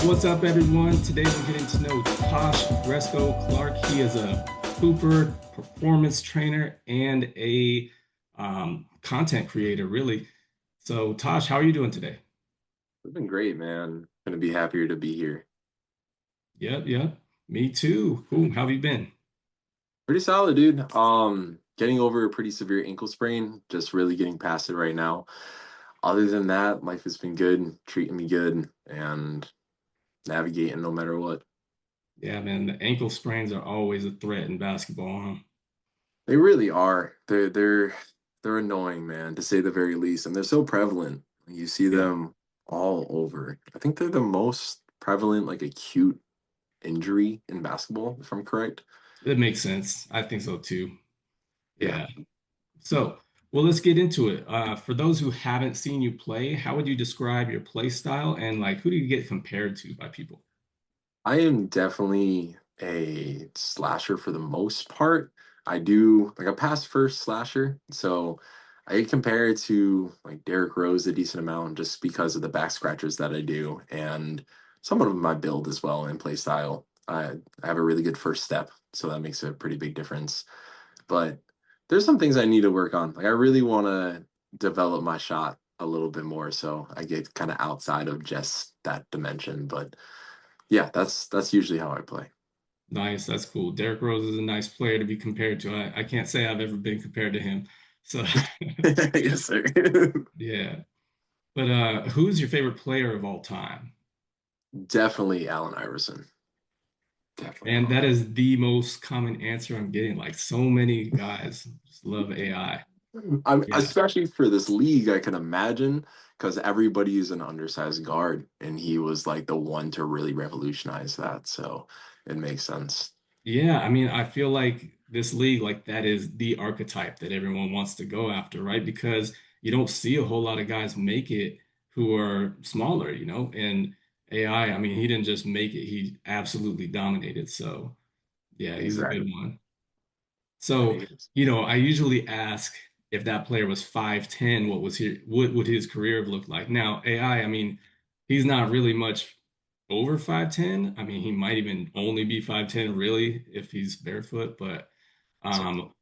What's up, everyone? Today we're getting to know Tosh Gresko-Clark. He is a hooper, performance trainer, and a content creator, really. So, Tosh, how are you doing today? It's been great, man. Gonna be happier to be here. Yep, yep. Me too. Cool. How have you been? Pretty solid, dude. Getting over a pretty severe ankle sprain, just really getting past it right now. Other than that, life has been good, treating me good, and navigating no matter what. Yeah, man, the ankle sprains are always a threat in basketball, huh? They really are. They're annoying, man, to say the very least, and they're so prevalent. You see Yeah, them all over. I think they're the most prevalent, like acute injury in basketball, if I'm correct. it makes sense. I think so too. Yeah. Yeah. So, well, let's get into it. For those who haven't seen you play, how would you describe your play style and like who do you get compared to by people? I am definitely a slasher for the most part. I do like a pass first slasher, so I compare it to like Derrick Rose a decent amount just because of the back scratchers that I do and somewhat of my build as well and play style. I have a really good first step, so that makes a pretty big difference. But there's some things I need to work on. Like I really want to develop my shot a little bit more, so I get kind of outside of just that dimension. But yeah, that's usually how I play. Nice, that's cool. Derrick Rose is a nice player to be compared to. I can't say I've ever been compared to him. So, Yes, sir. yeah. But who's your favorite player of all time? Definitely Allen Iverson. Definitely And Allen that Iverson. is the most common answer I'm getting. Like so many guys just love AI. I'm Yeah. especially for this league, I can imagine because everybody is an undersized guard, and he was like the one to really revolutionize that. So it makes sense. Yeah, I mean, I feel like this league, like that is the archetype that everyone wants to go after, right? Because you don't see a whole lot of guys make it who are smaller, And AI, I mean, he didn't just make it, he absolutely dominated. So, yeah, he's a good Exactly. one. And So, he is. I usually ask if that player was 5'10", what would his career have looked like? Now, AI, I mean, he's not really much over 5'10". I mean, he might even only be 5'10", really, if he's barefoot, but So um,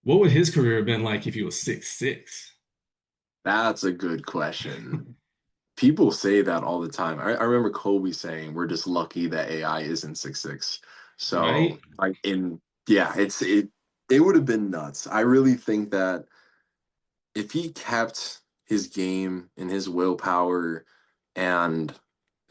what would his career have been like if he was 6'6"? that's a good question. People say that all the time. I remember Kobe saying, "We're just lucky that AI isn't 6'6". So, Right? like, yeah, it would have been nuts. I really think that if he kept his game and his willpower and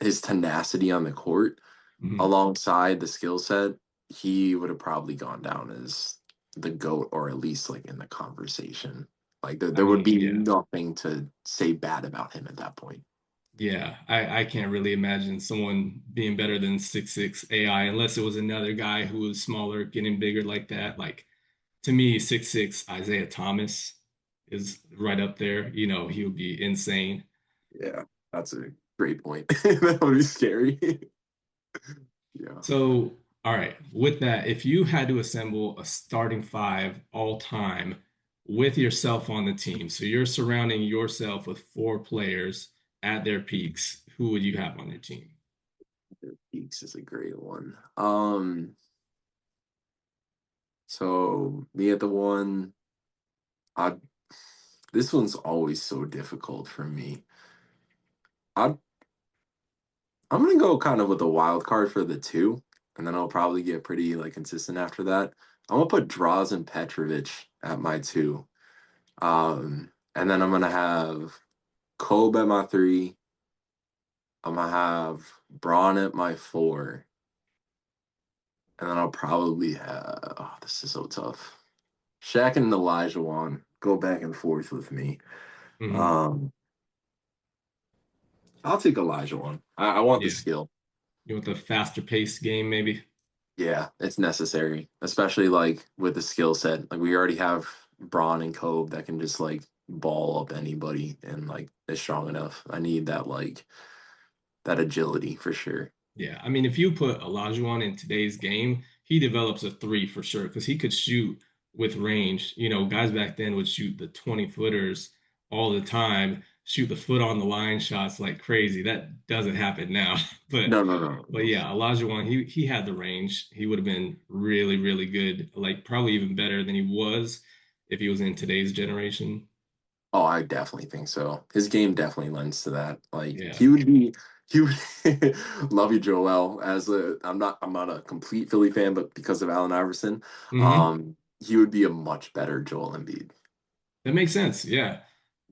his tenacity on the court Mhm. alongside the skill set, he would have probably gone down as the GOAT or at least like in the conversation. Like I there would mean, be yeah. nothing to say bad about him at that point. Yeah, I can't really imagine someone being better than 6'6" AI unless it was another guy who was smaller, getting bigger like that. Like to me, 6'6" Isaiah Thomas is right up there. He would be insane. Yeah, that's a great point. That would be scary. Yeah. So, all right, with that, if you had to assemble a starting five all time with yourself on the team, so you're surrounding yourself with four players at their peaks, who would you have on your team? Geeks is a great one. So me at the one, I this one's always so difficult for me. I I'm gonna go kind of with a wild card for the two, and then I'll probably get pretty like consistent after that. I'm gonna put Draws and Petrovic at my two. And then I'm gonna have Kobe at my three. I'm gonna have Braun at my four. And then I'll probably have, oh, this is so tough. Shaq and Elijah Wan go back and forth with me. Hmm. Um, I'll take Elijah Wan. I want the Yeah, skill. you want the faster paced game, maybe? Yeah, it's necessary, especially like with the skill set. Like we already have Braun and Kobe that can just like ball up anybody and like is strong enough. I need that like that agility for sure. Yeah, I mean, if you put Olajuwon in today's game, he develops a three for sure because he could shoot with range. Guys back then would shoot the 20 footers all the time. shoot the foot on the line shots like crazy. That doesn't happen now. But No, no, no, but no. yeah, Olajuwon, he had the range. He would have been really, really good, like probably even better than he was if he was in today's generation. Oh, I definitely think so. His game definitely lends to that. Like Yeah. he would love you, Joel. I'm not a complete Philly fan, but because of Allen Iverson, Hmm. he would be a much better Joel Embiid. That makes sense. Yeah.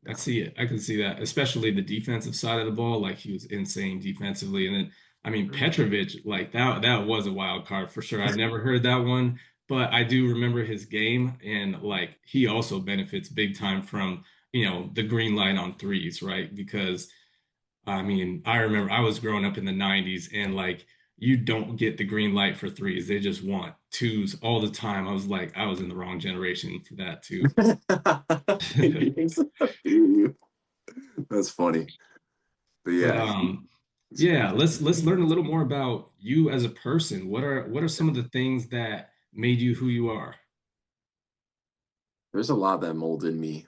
I Yeah. see it. I can see that, especially the defensive side of the ball. Like he was insane defensively, and then I mean Petrovic, like that was a wild card for sure. I've never heard that one, but I do remember his game, and like he also benefits big time from the green light on threes, right? Because I mean I remember I was growing up in the '90s, and like you don't get the green light for threes. They just want twos all the time. I was like I was in the wrong generation for that too. Yes, I feel you. That's funny. But But yeah, yeah, let's learn a little more about you as a person. What are some of the things that made you who you are? there's a lot that molded me.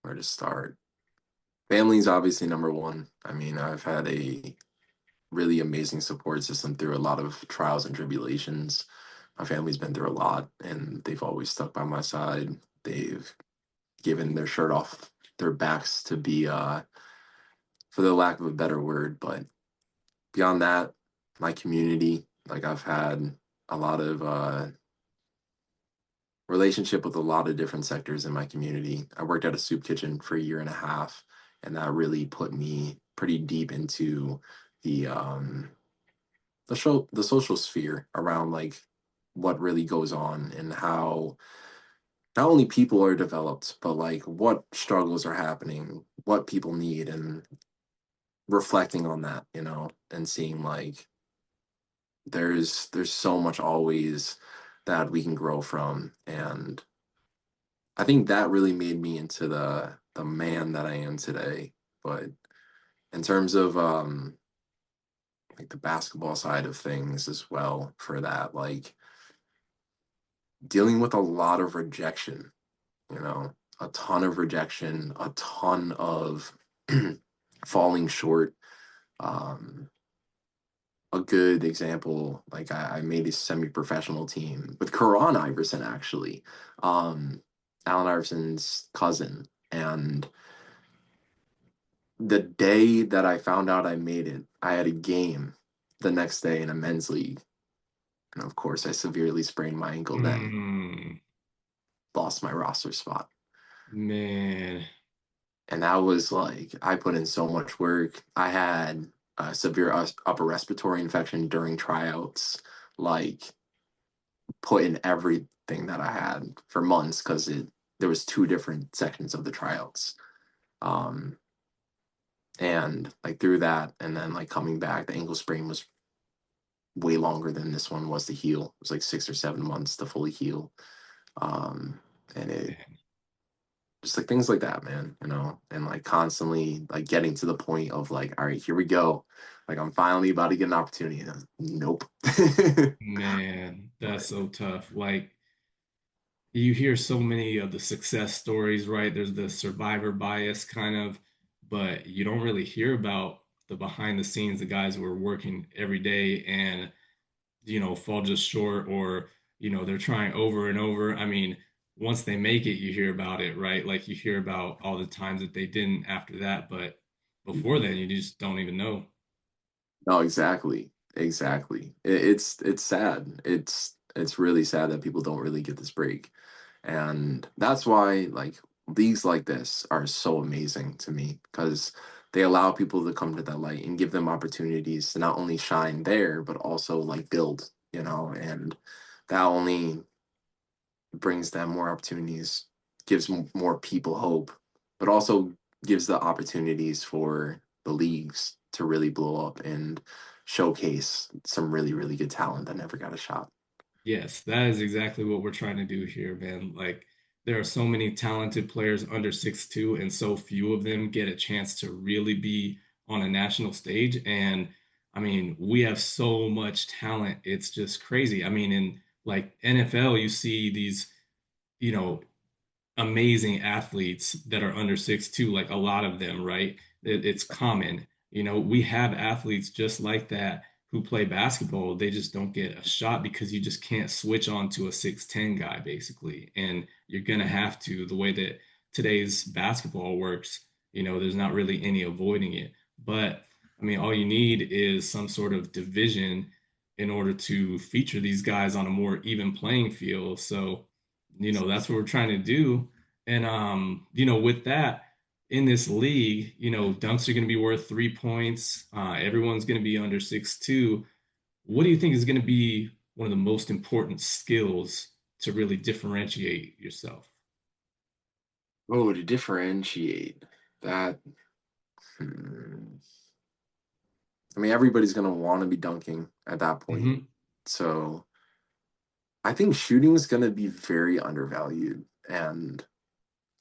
Where to start? Family's obviously number one. I mean, I've had a really amazing support system through a lot of trials and tribulations. My family's been through a lot and they've always stuck by my side. They've given their shirt off their backs to be for the lack of a better word, but beyond that, my community, like I've had a lot of relationship with a lot of different sectors in my community. I worked at a soup kitchen for a year and a half, and that really put me pretty deep into the the social sphere around like what really goes on and how not only people are developed, but like what struggles are happening, what people need, and reflecting on that, and seeing like there's so much always that we can grow from. And I think that really made me into the man that I am today. But in terms of like the basketball side of things as well, for that, like dealing with a lot of rejection, a ton of rejection, a ton of falling short. Um, a good example, like I made a semi-professional team with Karan Iverson, actually, um, Allen Iverson's cousin. And the day that I found out I made it, I had a game the next day in a men's league. And of course, I severely sprained my ankle then, Mm, lost my roster spot. man, And that was like, I put in so much work. I had a severe upper respiratory infection during tryouts, like put in everything that I had for months because there was two different sections of the tryouts. Um, and like through that, and then like coming back, the ankle sprain was way longer than this one was to heal. It was like 6 or 7 months to fully heal. Um, and it man, just like things like that, man, and like constantly like getting to the point of like, all right, here we go. Like I'm finally about to get an opportunity. And nope. man, that's But so tough. Like you hear so many of the success stories, right? There's the survivor bias kind of, but you don't really hear about the behind the scenes, the guys who are working every day and fall just short or, they're trying over and over. I mean, once they make it, you hear about it, right? Like you hear about all the times that they didn't after that, but before then, you just don't even know. no, exactly. Exactly. It's sad. It's really sad that people don't really get this break. And that's why like leagues like this are so amazing to me because they allow people to come to that light and give them opportunities to not only shine there, but also like build, and that only brings them more opportunities, gives more people hope, but also gives the opportunities for the leagues to really blow up and showcase some really, really good talent that never got a shot. Yes, that is exactly what we're trying to do here, man. Like there are so many talented players under 6'2", and so few of them get a chance to really be on a national stage. And I mean, we have so much talent. It's just crazy. I mean, in like NFL, you see these, you know, amazing athletes that are under 6'2", like a lot of them, right? It's common. We have athletes just like that who play basketball. They just don't get a shot because you just can't switch on to a 6'10" guy, basically. And you're gonna have to, the way that today's basketball works, there's not really any avoiding it. But I mean, all you need is some sort of division in order to feature these guys on a more even playing field. So, that's what we're trying to do. And with that, in this league, dunks are going to be worth 3 points. Everyone's going to be under 6'2". What do you think is going to be one of the most important skills to really differentiate yourself? Oh, to differentiate that. hmm. I mean, everybody's gonna want to be dunking at that point. Hmm. So I think shooting is gonna be very undervalued, and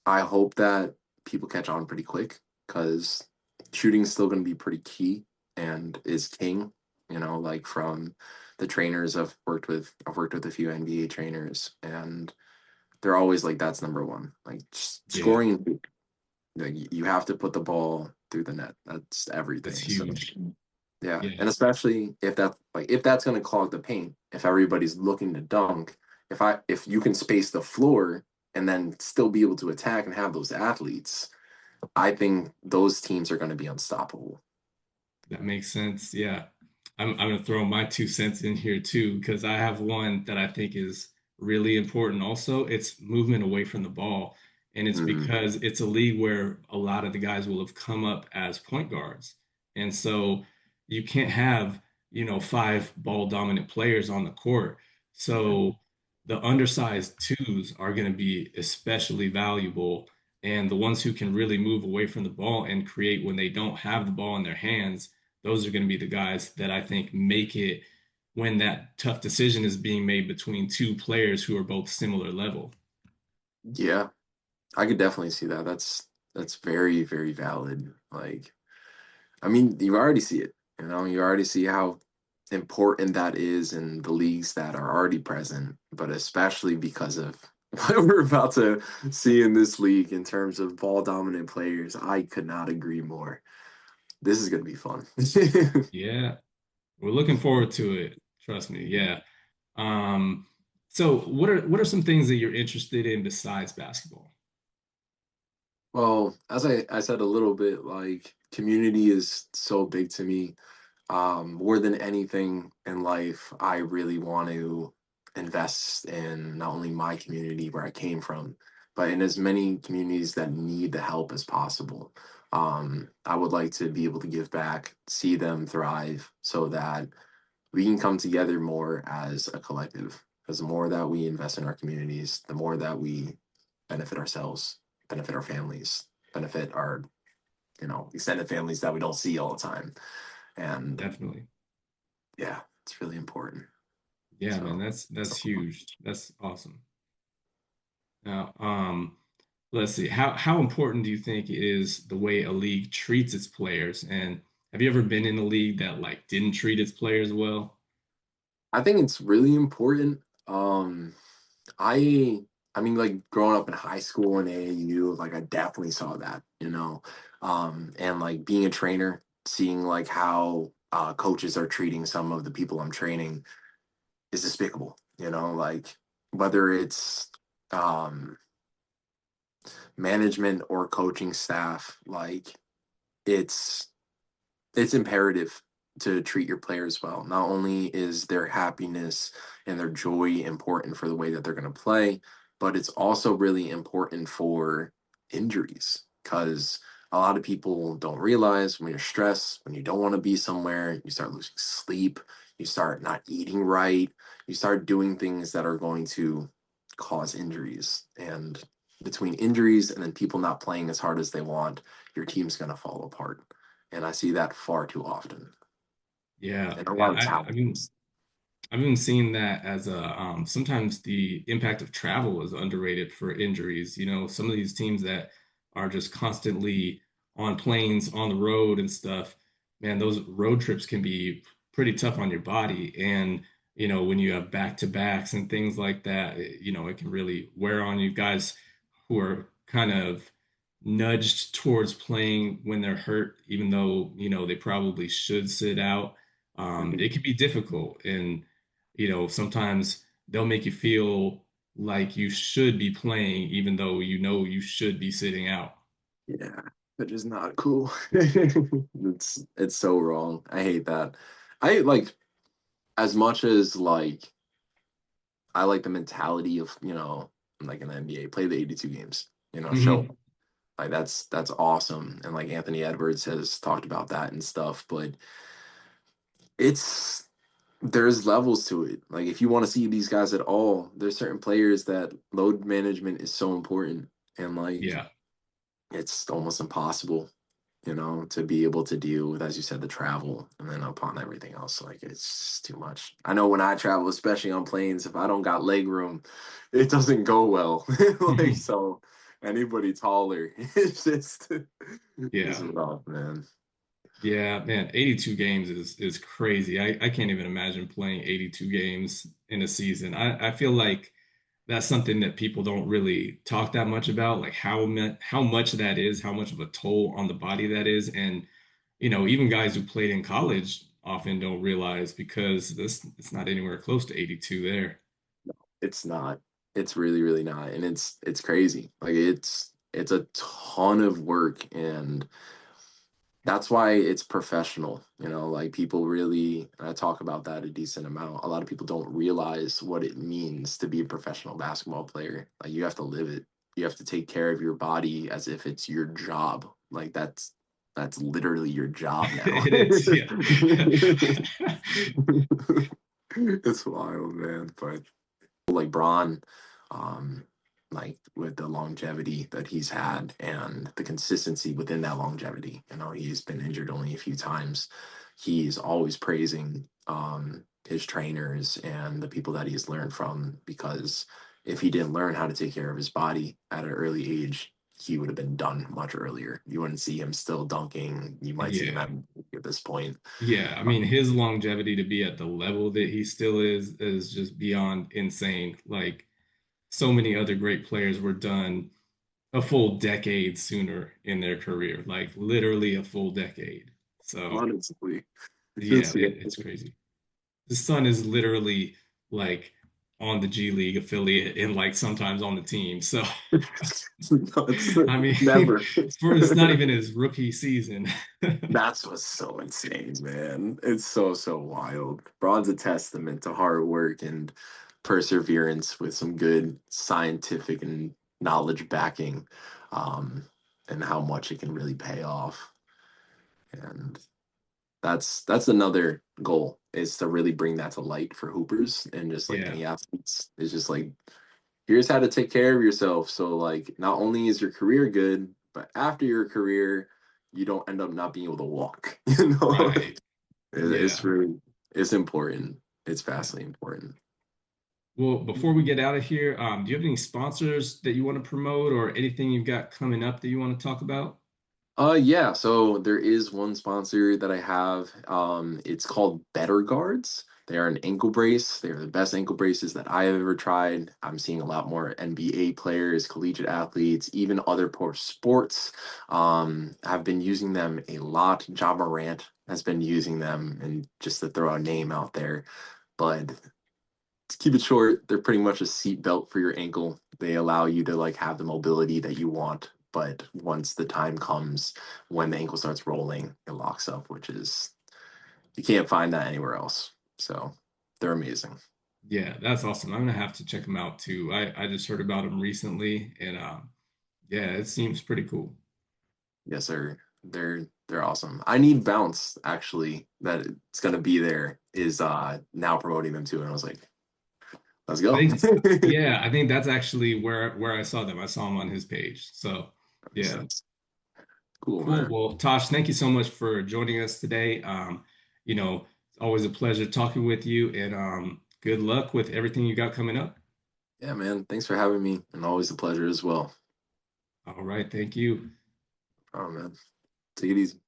I hope that people catch on pretty quick because shooting is still gonna be pretty key and is king. Like from the trainers I've worked with a few NBA trainers, and they're always like, "That's number one." Like Yeah, scoring, like, you have to put the ball through the net. That's that's everything. So huge. yeah, Yeah, and especially if that's going to clog the paint, if everybody's looking to dunk, if you can space the floor and then still be able to attack and have those athletes, I think those teams are going to be unstoppable. that makes sense. Yeah. I'm going to throw my 2 cents in here too, because I have one that I think is really important also. It's movement away from the ball. And it's Hmm. because it's a league where a lot of the guys will have come up as point guards. And so you can't have, five ball dominant players on the court. So the undersized twos are going to be especially valuable. And the ones who can really move away from the ball and create when they don't have the ball in their hands, those are going to be the guys that I think make it when that tough decision is being made between two players who are both similar level. Yeah, I could definitely see that. That's very, very valid. Like, I mean, you already see it. You already see how important that is in the leagues that are already present, but especially because of what we're about to see in this league in terms of ball dominant players. I could not agree more. This is going to be fun. Yeah, we're looking forward to it. Trust me. Yeah. Um, so what are some things that you're interested in besides basketball? Well, as I said a little bit, like community is so big to me. More than anything in life, I really want to invest in not only my community where I came from, but in as many communities that need the help as possible. I would like to be able to give back, see them thrive, so that we can come together more as a collective. Because the more that we invest in our communities, the more that we benefit ourselves, benefit our families, benefit our extended families that we don't see all the time. And Definitely. yeah, it's really important. Yeah, man, So, that's huge. That's awesome. Now, let's see. How important do you think is the way a league treats its players? And have you ever been in a league that like didn't treat its players well? I think it's really important. I I mean, like growing up in high school and AAU, like I definitely saw that. And like being a trainer, seeing like how coaches are treating some of the people I'm training is despicable. Like whether it's um management or coaching staff, like it's it's imperative to treat your players well. Not only is their happiness and their joy important for the way that they're going to play, but it's also really important for injuries because a lot of people don't realize when you're stressed, when you don't want to be somewhere, you start losing sleep, you start not eating right, you start doing things that are going to cause injuries. And between injuries and then people not playing as hard as they want, your team's going to fall apart. And I see that far too often. Yeah, And a and lot of I talent. mean, I've been seeing that as a sometimes the impact of travel is underrated for injuries. Some of these teams that are just constantly on planes, on the road and stuff, man, those road trips can be pretty tough on your body. And, when you have back to backs and things like that, it can really wear on you guys who are kind of nudged towards playing when they're hurt, even though, they probably should sit out. Mhm. It can be difficult. And, sometimes they'll make you feel like you should be playing, even though you should be sitting out. Yeah, that is not cool. It's so wrong. I hate that. I like as much as like I like the mentality of, like in the NBA, play the 82 games, show Hmm. like that's awesome. And like Anthony Edwards has talked about that and stuff, but it's there's levels to it. Like if you want to see these guys at all, there's certain players that load management is so important and like Yeah. it's almost impossible, to be able to deal with, as you said, the travel and then upon everything else. Like it's just too much. I know when I travel, especially on planes, if I don't got leg room, it doesn't go well. Like so anybody taller, it's Yeah. rough, man. Yeah, man, 82 games is crazy. I can't even imagine playing 82 games in a season. I feel like that's something that people don't really talk that much about, like how much that is, how much of a toll on the body that is. And, even guys who played in college often don't realize because this it's not anywhere close to 82 there. It's not. It's really, really not. And it's crazy. Like it's a ton of work and that's why it's professional. Like people really, and I talk about that a decent amount. A lot of people don't realize what it means to be a professional basketball player. Like you have to live it. You have to take care of your body as if it's your job. Like that's literally your job now. It is, yeah. It's wild, man. But like Braun, um, like with the longevity that he's had and the consistency within that longevity. He's been injured only a few times. He's always praising his trainers and the people that he's learned from because if he didn't learn how to take care of his body at an early age, he would have been done much earlier. You wouldn't see him still dunking. You might see him Yeah. at this point. Yeah, I mean his longevity to be at the level that he still is just beyond insane. Like so many other great players were done a full decade sooner in their career, like literally a full decade. So Honestly, yeah, it's it's crazy. The son is literally like on the G League affiliate and like sometimes on the team. So it's I mean, never. it's not even his rookie season. That's what's so insane, man. It's so, so wild. Braun's a testament to hard work and perseverance with some good scientific and knowledge backing, um, and how much it can really pay off. And that's another goal is to really bring that to light for hoopers and just like Yeah. any athletes. It's just like here's how to take care of yourself. So like not only is your career good, but after your career, you don't end up not being able to walk. Right. It's Yeah. really it's important. It's Yeah. vastly important. Well, before we get out of here, do you have any sponsors that you want to promote or anything you've got coming up that you want to talk about? Yeah, so there is one sponsor that I have. It's called Better Guards. They are an ankle brace. They're the best ankle braces that I have ever tried. I'm seeing a lot more NBA players, collegiate athletes, even other poor sports. Have been using them a lot. Ja Morant has been using them, and just to throw a name out there. But to keep it short, they're pretty much a seat belt for your ankle. They allow you to like have the mobility that you want, but once the time comes when the ankle starts rolling, it locks up, which is you can't find that anywhere else. So they're amazing. Yeah, that's awesome. I'm gonna have to check them out too. I just heard about them recently, and yeah, it seems pretty cool. Yes, sir. They're awesome. I Need Bounce actually that it's gonna be there is now promoting them too, and I was like, let's I go. think, yeah, I think that's actually where I saw them. I saw them on his page. So Makes yeah, sense. Cool, cool. man. Well, Tosh, thank you so much for joining us today. It's always a pleasure talking with you, and good luck with everything you got coming up. Yeah, man. Thanks for having me, and always a pleasure as well. All right, thank you. Oh man. Take it easy.